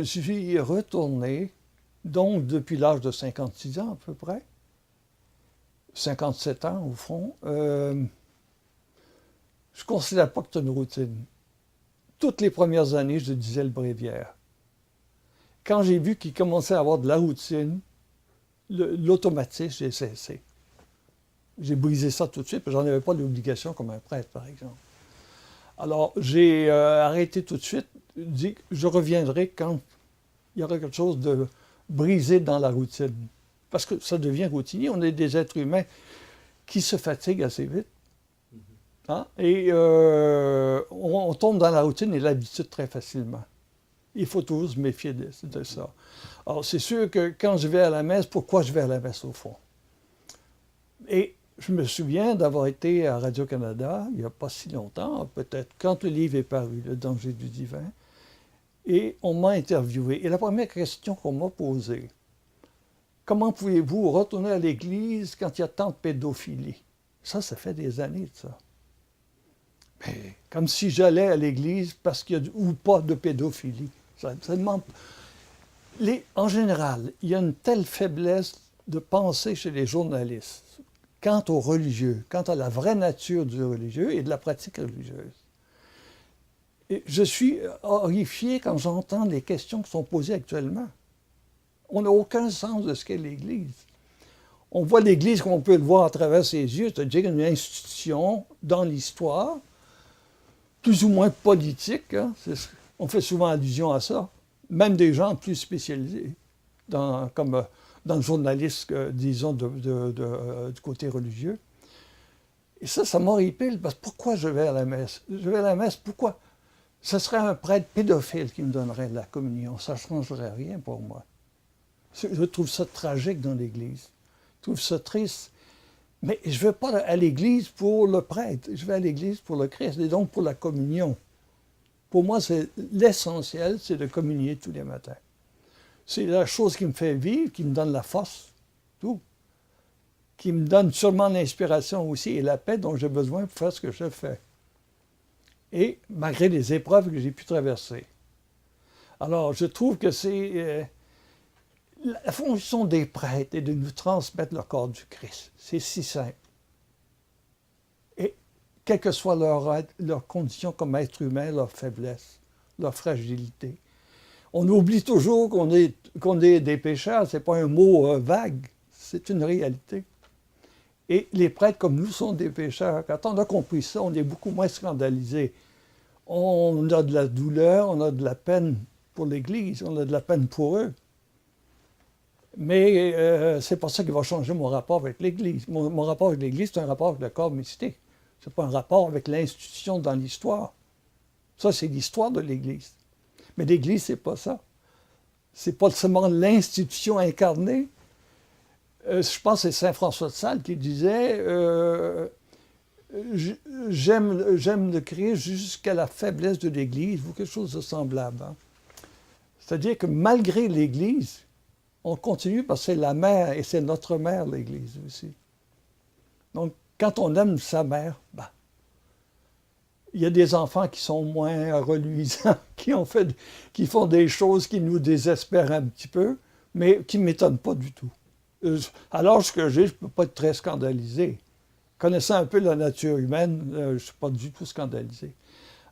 je suis retourné, donc depuis l'âge de 56 ans à peu près, 57 ans au fond, je ne considère pas que c'est une routine. Toutes les premières années, je disais le bréviaire. Quand j'ai vu qu'il commençait à avoir de la routine, l'automatisme, j'ai cessé. J'ai brisé ça tout de suite, parce que j'en avais pas l'obligation comme un prêtre, par exemple. Alors, j'ai arrêté tout de suite, dit que je reviendrai quand il y aura quelque chose de brisé dans la routine. Parce que ça devient routinier. On est des êtres humains qui se fatiguent assez vite. Hein? Et on tombe dans la routine et l'habitude très facilement. Il faut toujours se méfier de ça. Alors, c'est sûr que quand je vais à la messe, pourquoi je vais à la messe au fond? Et je me souviens d'avoir été à Radio-Canada, il n'y a pas si longtemps, peut-être, quand le livre est paru, Le danger du divin, et on m'a interviewé. Et la première question qu'on m'a posée, comment pouvez-vous retourner à l'Église quand il y a tant de pédophilie? Ça fait des années de ça. Mais comme si j'allais à l'Église parce qu'il y a ou pas de pédophilie. Ça demande... En général, il y a une telle faiblesse de pensée chez les journalistes quant aux religieux, quant à la vraie nature du religieux et de la pratique religieuse. Et je suis horrifié quand j'entends les questions qui sont posées actuellement. On n'a aucun sens de ce qu'est l'Église. On voit l'Église comme on peut le voir à travers ses yeux, c'est-à-dire une institution dans l'histoire, plus ou moins politique, hein? On fait souvent allusion à ça, même des gens plus spécialisés, comme dans le journalisme, disons, du côté religieux. Et ça m'horripile, parce que pourquoi je vais à la messe? Je vais à la messe, pourquoi? Ce serait un prêtre pédophile qui me donnerait la communion, ça ne changerait rien pour moi. Je trouve ça tragique dans l'Église, je trouve ça triste. Mais je ne vais pas à l'Église pour le prêtre, je vais à l'Église pour le Christ, et donc pour la communion. Pour moi, c'est l'essentiel, c'est de communier tous les matins. C'est la chose qui me fait vivre, qui me donne la force, tout. Qui me donne sûrement l'inspiration aussi et la paix dont j'ai besoin pour faire ce que je fais. Et malgré les épreuves que j'ai pu traverser. Alors, je trouve que c'est... la fonction des prêtres est de nous transmettre le corps du Christ. C'est si simple. Et quelle que soit leur condition comme être humain, leur faiblesse, leur fragilité. On oublie toujours qu'on est des pécheurs, ce n'est pas un mot vague, c'est une réalité. Et les prêtres comme nous sont des pécheurs. Quand on a compris ça, on est beaucoup moins scandalisés. On a de la douleur, on a de la peine pour l'Église, on a de la peine pour eux. Mais c'est pas ça qui va changer mon rapport avec l'Église. Mon rapport avec l'Église, c'est un rapport avec le corps mystique. Ce n'est pas un rapport avec l'institution dans l'histoire. Ça, c'est l'histoire de l'Église. Mais l'Église, c'est pas ça. C'est pas seulement l'institution incarnée. Je pense que c'est Saint François de Sales qui disait j'aime le Christ jusqu'à la faiblesse de l'Église, ou quelque chose de semblable. Hein? C'est-à-dire que malgré l'Église, on continue parce que c'est la mère et c'est notre mère, l'Église aussi. Donc, quand on aime sa mère, il y a des enfants qui sont moins reluisants, qui font des choses qui nous désespèrent un petit peu, mais qui ne m'étonnent pas du tout. À l'âge que j'ai, je ne peux pas être très scandalisé. Connaissant un peu la nature humaine, je ne suis pas du tout scandalisé.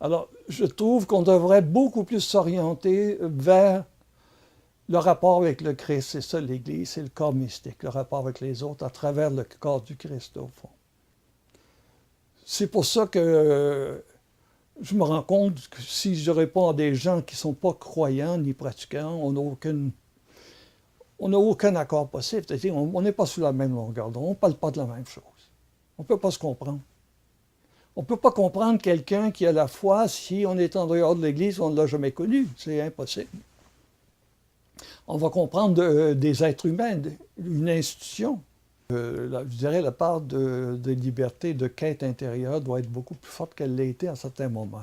Alors, je trouve qu'on devrait beaucoup plus s'orienter vers le rapport avec le Christ. C'est ça l'Église, c'est le corps mystique, le rapport avec les autres à travers le corps du Christ, au fond. C'est pour ça que je me rends compte que si je réponds à des gens qui ne sont pas croyants ni pratiquants, on n'a aucun accord possible. C'est-à-dire, on n'est pas sous la même longueur d'onde, on ne parle pas de la même chose. On ne peut pas se comprendre. On ne peut pas comprendre quelqu'un qui a la foi si on est en dehors de l'Église, on ne l'a jamais connu. C'est impossible. On va comprendre des êtres humains, une institution. Je dirais la part de liberté, de quête intérieure doit être beaucoup plus forte qu'elle l'a été à certains moments.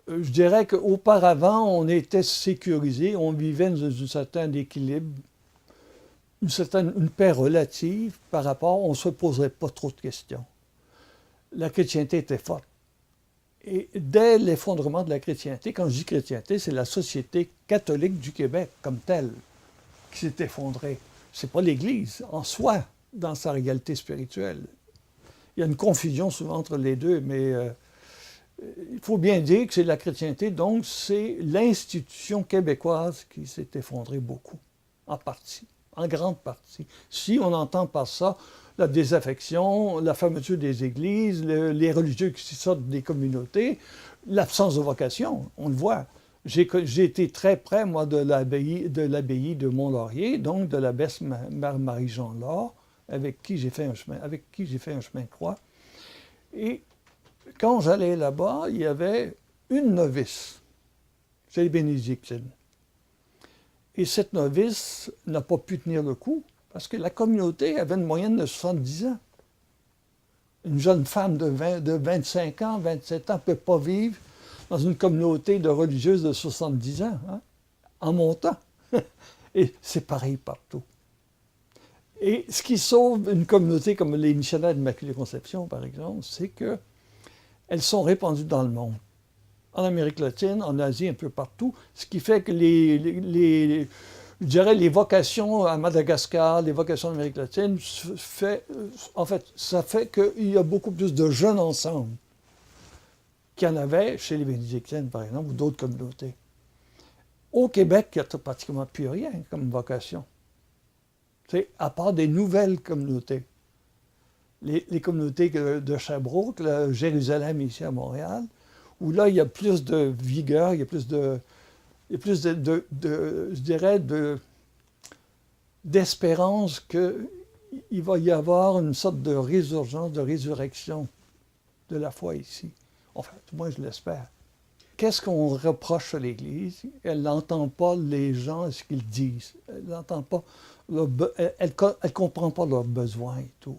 Je dirais qu'auparavant, on était sécurisé, on vivait dans un certain équilibre, une paix relative par rapport, on ne se poserait pas trop de questions. La chrétienté était forte. Et dès l'effondrement de la chrétienté, quand je dis chrétienté, c'est la société catholique du Québec comme telle qui s'est effondrée. Ce n'est pas l'Église en soi, dans sa réalité spirituelle. Il y a une confusion souvent entre les deux, mais il faut bien dire que c'est la chrétienté, donc c'est l'institution québécoise qui s'est effondrée beaucoup, en partie, en grande partie. Si on entend par ça la désaffection, la fermeture des églises, les religieux qui sortent des communautés, l'absence de vocation, on le voit. J'ai été très près, moi, de l'abbaye de Mont-Laurier, donc de l'abbesse Mère Marie-Jean Laure, avec qui j'ai fait un chemin de croix. Et quand j'allais là-bas, il y avait une novice, c'est les bénédictines. Et cette novice n'a pas pu tenir le coup parce que la communauté avait une moyenne de 70 ans. Une jeune femme de 25 ans, 27 ans ne peut pas vivre dans une communauté de religieuses de 70 ans, hein, en montant. Et c'est pareil partout. Et ce qui sauve une communauté comme les missionnaires de l'Immaculée Conception, par exemple, c'est qu'elles sont répandues dans le monde. En Amérique latine, en Asie, un peu partout. Ce qui fait que je dirais les vocations à Madagascar, les vocations en Amérique latine, ça fait qu'il y a beaucoup plus de jeunes ensemble qu'il y en avait chez les bénédictines, par exemple, ou d'autres communautés. Au Québec, il n'y a pratiquement plus rien comme vocation. C'est à part des nouvelles communautés. Les communautés de Sherbrooke, Jérusalem ici à Montréal, où là, il y a plus de vigueur, il y a plus je dirais, d'espérance qu'il va y avoir une sorte de résurgence, de résurrection de la foi ici. Enfin, moi, je l'espère. Qu'est-ce qu'on reproche à l'Église? Elle n'entend pas les gens, ce qu'ils disent. Elle n'entend pas, elle ne comprend pas leurs besoins et tout.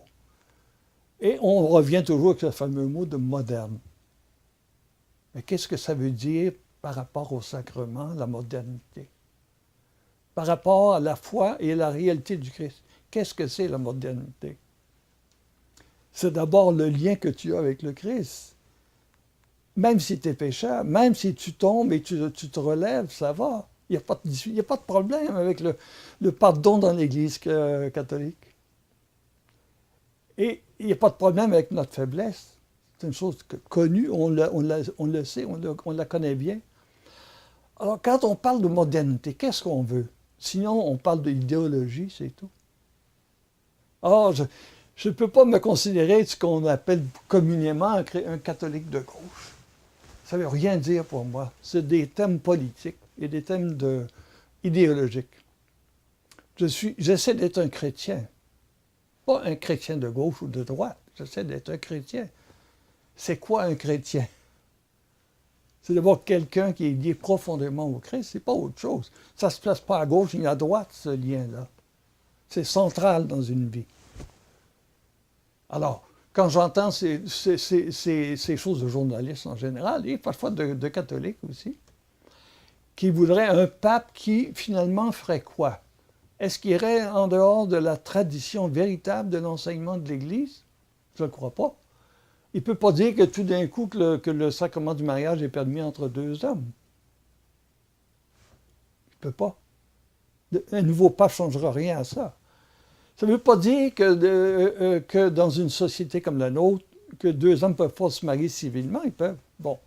Et on revient toujours avec ce fameux mot de moderne. Mais qu'est-ce que ça veut dire par rapport au sacrement, la modernité? Par rapport à la foi et à la réalité du Christ. Qu'est-ce que c'est la modernité? C'est d'abord le lien que tu as avec le Christ. Même si tu es pécheur, même si tu tombes et tu te relèves, ça va. Il n'y a pas de problème avec le pardon dans l'Église catholique. Et il n'y a pas de problème avec notre faiblesse. C'est une chose connue, on le sait, on la connaît bien. Alors, quand on parle de modernité, qu'est-ce qu'on veut? Sinon, on parle d'idéologie, c'est tout. Or, je ne peux pas me considérer ce qu'on appelle communément un catholique de gauche. Ça ne veut rien dire pour moi. C'est des thèmes politiques et des thèmes idéologiques. J'essaie d'être un chrétien. Pas un chrétien de gauche ou de droite. J'essaie d'être un chrétien. C'est quoi un chrétien? C'est d'abord quelqu'un qui est lié profondément au Christ. C'est pas autre chose. Ça ne se place pas à gauche ni à droite, ce lien-là. C'est central dans une vie. Alors, quand j'entends ces choses de journalistes en général, et parfois de catholiques aussi, qui voudraient un pape qui, finalement, ferait quoi? Est-ce qu'il irait en dehors de la tradition véritable de l'enseignement de l'Église? Je ne le crois pas. Il ne peut pas dire que tout d'un coup que le sacrement du mariage est permis entre deux hommes. Il ne peut pas. Un nouveau pape ne changera rien à ça. Ça ne veut pas dire que dans une société comme la nôtre, que deux hommes ne peuvent pas se marier civilement. Ils peuvent. Bon,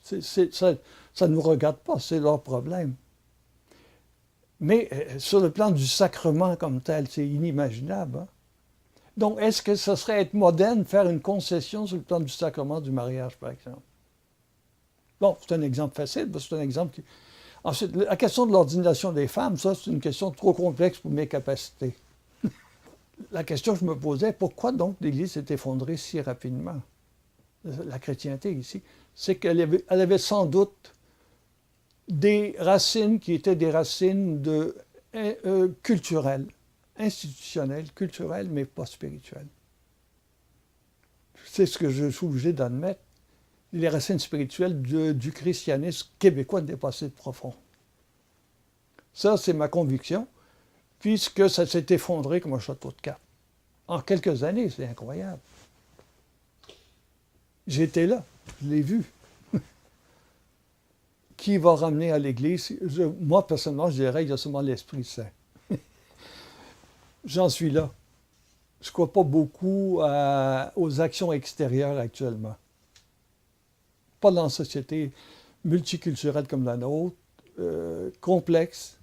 ça ne nous regarde pas, c'est leur problème. Mais sur le plan du sacrement comme tel, c'est inimaginable. Hein? Donc, est-ce que ce serait être moderne, faire une concession sur le plan du sacrement du mariage, par exemple? Bon, c'est un exemple facile, c'est un exemple qui... Ensuite, la question de l'ordination des femmes, ça, c'est une question trop complexe pour mes capacités. La question que je me posais, pourquoi donc l'Église s'est effondrée si rapidement? La chrétienté ici, c'est qu'elle avait sans doute des racines qui étaient des racines culturelles, institutionnelles, culturelles, mais pas spirituelles. C'est ce que je suis obligé d'admettre. Les racines spirituelles du christianisme québécois n'étaient pas assez profondes. Ça, c'est ma conviction, puisque ça s'est effondré comme un château de cartes. En quelques années, c'est incroyable. J'étais là, je l'ai vu. qui va ramener à l'Église? Moi, personnellement, je dirais qu'il y a seulement l'Esprit Saint. J'en suis là. Je ne crois pas beaucoup aux actions extérieures actuellement. Pas dans une société multiculturelle comme la nôtre, complexe.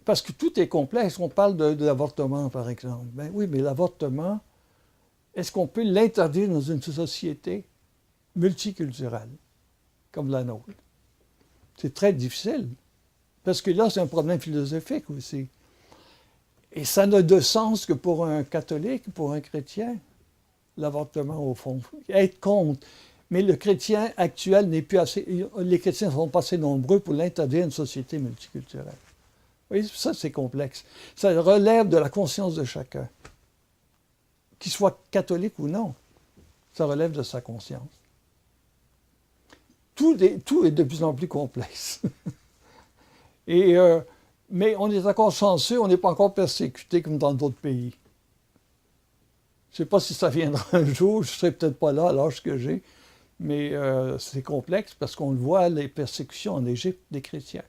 Parce que tout est complexe. On parle de l'avortement, par exemple. Ben oui, mais l'avortement, est-ce qu'on peut l'interdire dans une société multiculturelle comme la nôtre? C'est très difficile. Parce que là, c'est un problème philosophique aussi. Et ça n'a de sens que pour un catholique, pour un chrétien, l'avortement, au fond. Être contre. Mais le chrétien actuel n'est plus assez... Les chrétiens ne sont pas assez nombreux pour l'interdire à une société multiculturelle. Oui, ça, c'est complexe. Ça relève de la conscience de chacun. Qu'il soit catholique ou non, ça relève de sa conscience. Tout est de plus en plus complexe. Mais on est encore chanceux, on n'est pas encore persécuté comme dans d'autres pays. Je ne sais pas si ça viendra un jour, je ne serai peut-être pas là à l'âge que j'ai, mais c'est complexe parce qu'on le voit, les persécutions en Égypte des chrétiens.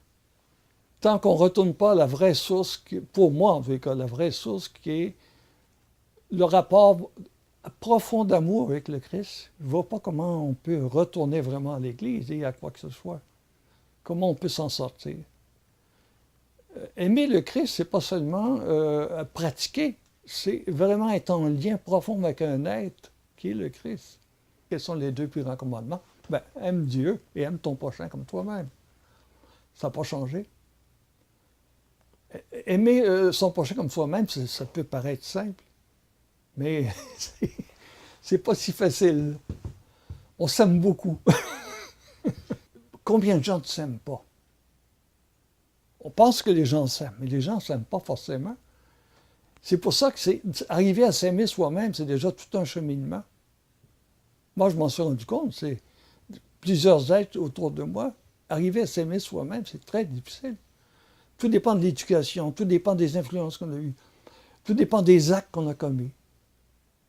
Tant qu'on ne retourne pas à la vraie source, pour moi en tout cas, la vraie source qui est le rapport profond d'amour avec le Christ, je ne vois pas comment on peut retourner vraiment à l'Église et à quoi que ce soit. Comment on peut s'en sortir. Aimer le Christ, ce n'est pas seulement pratiquer, c'est vraiment être en lien profond avec un être qui est le Christ. Quels sont les deux plus grands commandements? Ben, aime Dieu et aime ton prochain comme toi-même. Ça n'a pas changé. Aimer son prochain comme soi-même, ça peut paraître simple, mais c'est pas si facile. On s'aime beaucoup. Combien de gens ne s'aiment pas? On pense que les gens s'aiment, mais les gens ne s'aiment pas forcément. C'est pour ça que arriver à s'aimer soi-même, c'est déjà tout un cheminement. Moi, je m'en suis rendu compte, c'est plusieurs êtres autour de moi. Arriver à s'aimer soi-même, c'est très difficile. Tout dépend de l'éducation, tout dépend des influences qu'on a eues, tout dépend des actes qu'on a commis.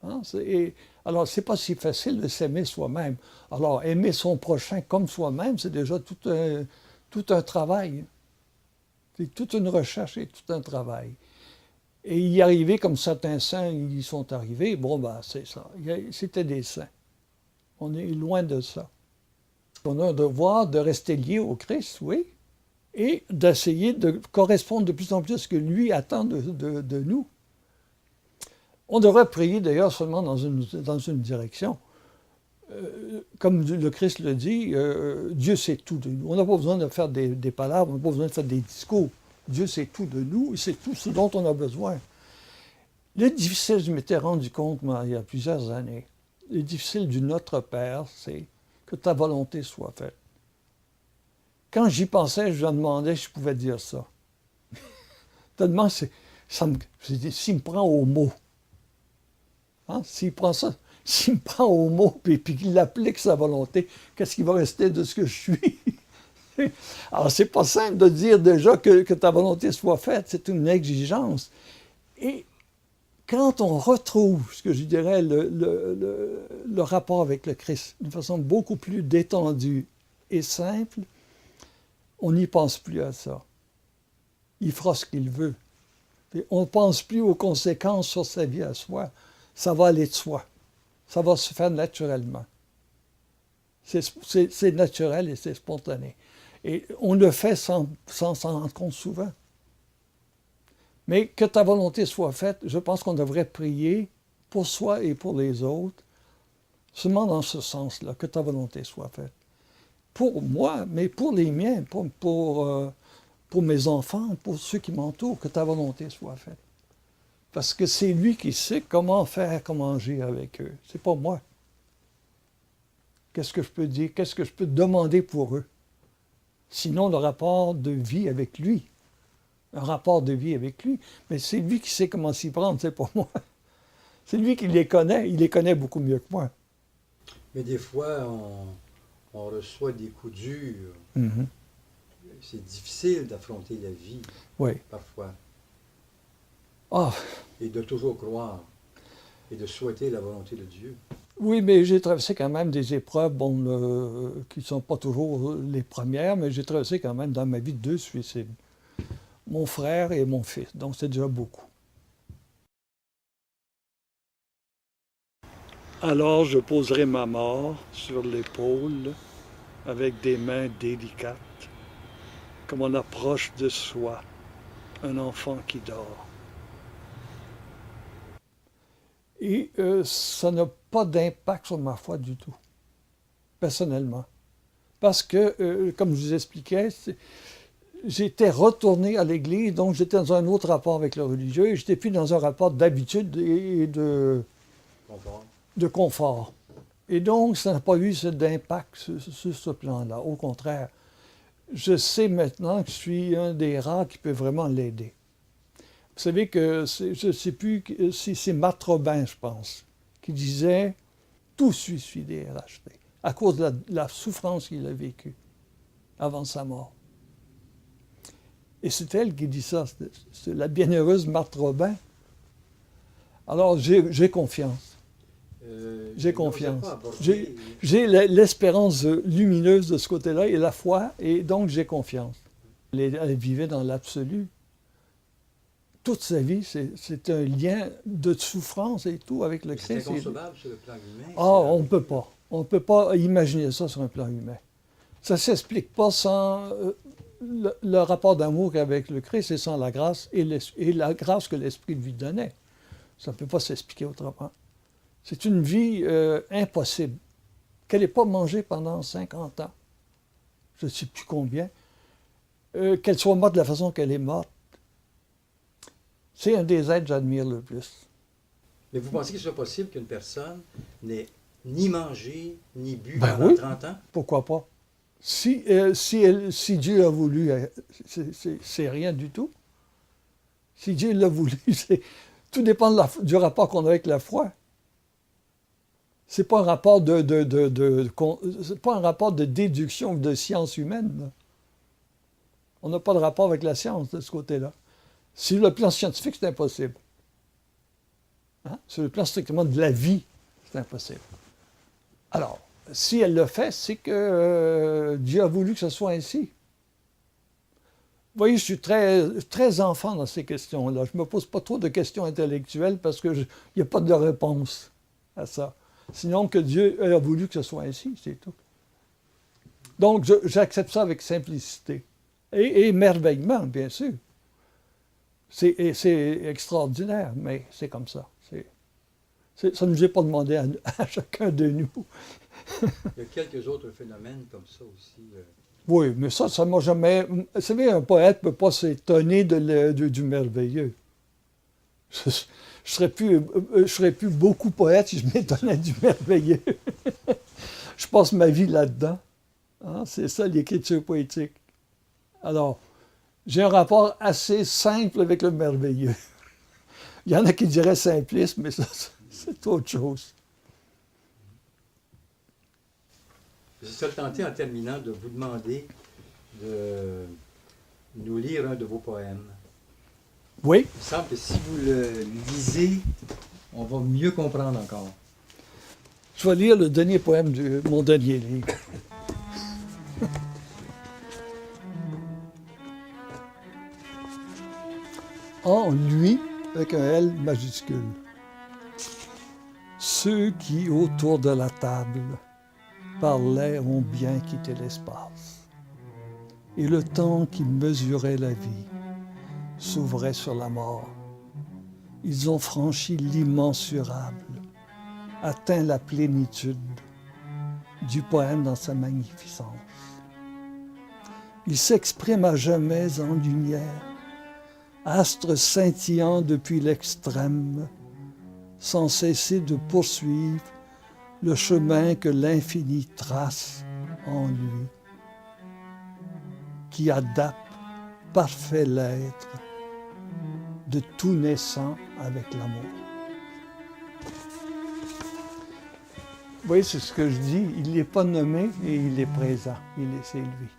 Hein? Alors, c'est pas si facile de s'aimer soi-même. Alors, aimer son prochain comme soi-même, c'est déjà tout un travail. C'est toute une recherche et tout un travail. Et y arriver comme certains saints y sont arrivés, bon, ben, c'est ça. C'était des saints. On est loin de ça. On a un devoir de rester lié au Christ, oui, et d'essayer de correspondre de plus en plus à ce que lui attend de nous. On devrait prier d'ailleurs seulement dans une direction. Comme le Christ le dit, Dieu sait tout de nous. On n'a pas besoin de faire des palabres, on n'a pas besoin de faire des discours. Dieu sait tout de nous, c'est tout ce dont on a besoin. Le difficile, je m'étais rendu compte, moi, il y a plusieurs années, le difficile du Notre Père, c'est que ta volonté soit faite. Quand j'y pensais, je me demandais si je pouvais dire ça. Tellement, s'il me prend au mot. Hein? S'il me prend au mot, puis qu'il applique sa volonté, qu'est-ce qui va rester de ce que je suis? Alors, c'est pas simple de dire déjà que ta volonté soit faite, c'est une exigence. Et quand on retrouve, ce que je dirais, le rapport avec le Christ d'une façon beaucoup plus détendue et simple, on n'y pense plus à ça. Il fera ce qu'il veut. Et on ne pense plus aux conséquences sur sa vie à soi. Ça va aller de soi. Ça va se faire naturellement. C'est naturel et c'est spontané. Et on le fait sans s'en rendre compte souvent. Mais que ta volonté soit faite, je pense qu'on devrait prier pour soi et pour les autres, seulement dans ce sens-là, que ta volonté soit faite. Pour moi, mais pour les miens, pour mes enfants, pour ceux qui m'entourent, que ta volonté soit faite. Parce que c'est lui qui sait comment faire, comment agir avec eux. C'est pas moi. Qu'est-ce que je peux dire? Qu'est-ce que je peux demander pour eux? Sinon, le rapport de vie avec lui. Un rapport de vie avec lui. Mais c'est lui qui sait comment s'y prendre, c'est pas moi. C'est lui qui les connaît. Il les connaît beaucoup mieux que moi. Mais des fois, on reçoit des coups durs. Mm-hmm. C'est difficile d'affronter la vie, Oui. parfois. Oh. Et de toujours croire et de souhaiter la volonté de Dieu. Oui, mais j'ai traversé quand même des épreuves, qui ne sont pas toujours les premières, mais j'ai traversé quand même dans ma vie 2 suicides. Mon frère et mon fils, donc c'est déjà beaucoup. Alors je poserai ma mort sur l'épaule avec des mains délicates, comme on approche de soi un enfant qui dort. Et ça n'a pas d'impact sur ma foi du tout, personnellement. Parce que, comme je vous expliquais, j'étais retourné à l'Église, donc j'étais dans un autre rapport avec le religieux, et j'étais plus dans un rapport d'habitude et de confort. Et donc, ça n'a pas eu d'impact sur ce plan-là. Au contraire, je sais maintenant que je suis un des rares qui peut vraiment l'aider. Vous savez que, je ne sais plus si c'est Marthe Robin, je pense, qui disait « Tout suicide est racheté » à cause de la souffrance qu'il a vécue avant sa mort. Et c'est elle qui dit ça, c'est la bienheureuse Marthe Robin. Alors, j'ai confiance. J'ai confiance. J'ai l'espérance lumineuse de ce côté-là et la foi, et donc j'ai confiance. Elle vivait dans l'absolu. Toute sa vie, c'est un lien de souffrance et tout avec le Christ. C'est inconcevable sur le plan humain. Ah, on ne peut pas. On ne peut pas imaginer ça sur un plan humain. Ça ne s'explique pas sans le rapport d'amour qu'avec le Christ et sans la grâce et la grâce que l'Esprit lui donnait. Ça ne peut pas s'expliquer autrement. C'est une vie impossible. Qu'elle n'ait pas mangé pendant 50 ans. Je ne sais plus combien. Qu'elle soit morte de la façon qu'elle est morte. C'est un des êtres que j'admire le plus. Mais vous pensez qu'il soit possible qu'une personne n'ait ni mangé, ni bu Ben pendant oui. 30 ans? Pourquoi pas? Si Dieu a voulu, c'est rien du tout. Si Dieu l'a voulu, tout dépend du rapport qu'on a avec la foi. C'est pas un rapport c'est pas un rapport de déduction ou de science humaine. Là. On n'a pas de rapport avec la science de ce côté-là. Sur le plan scientifique, c'est impossible. Hein? Sur le plan strictement de la vie, c'est impossible. Alors, si elle le fait, c'est que Dieu a voulu que ce soit ainsi. Vous voyez, je suis très enfant dans ces questions-là. Je ne me pose pas trop de questions intellectuelles parce qu'il n'y a pas de réponse à ça. Sinon que Dieu a voulu que ce soit ainsi, c'est tout. Donc, j'accepte ça avec simplicité. Et émerveillement, bien sûr. C'est extraordinaire, mais c'est comme ça. Ça ne nous est pas demandé à chacun de nous. Il y a quelques autres phénomènes comme ça aussi. Oui, mais ça m'a jamais... Vous savez, un poète ne peut pas s'étonner du merveilleux. Je serais plus beaucoup poète si je m'étonnais du merveilleux. Je passe ma vie là-dedans. Hein? C'est ça l'écriture poétique. Alors, j'ai un rapport assez simple avec le merveilleux. Il y en a qui diraient simpliste, mais ça, c'est autre chose. Je serais tenté en terminant de vous demander de nous lire un de vos poèmes. Oui. Il me semble que si vous le lisez, on va mieux comprendre encore. Je vais lire le dernier poème de mon dernier livre. En lui, avec un L majuscule. Ceux qui, autour de la table, parlaient ont bien quitté l'espace. Et le temps qui mesurait la vie s'ouvrait sur la mort. Ils ont franchi l'immensurable, atteint la plénitude du poème dans sa magnificence. Il s'exprime à jamais en lumière, astre scintillant depuis l'extrême, sans cesser de poursuivre le chemin que l'infini trace en lui, qui adapte parfait l'être de tout naissant avec l'amour. Vous voyez, c'est ce que je dis, il n'est pas nommé et il est présent, c'est lui.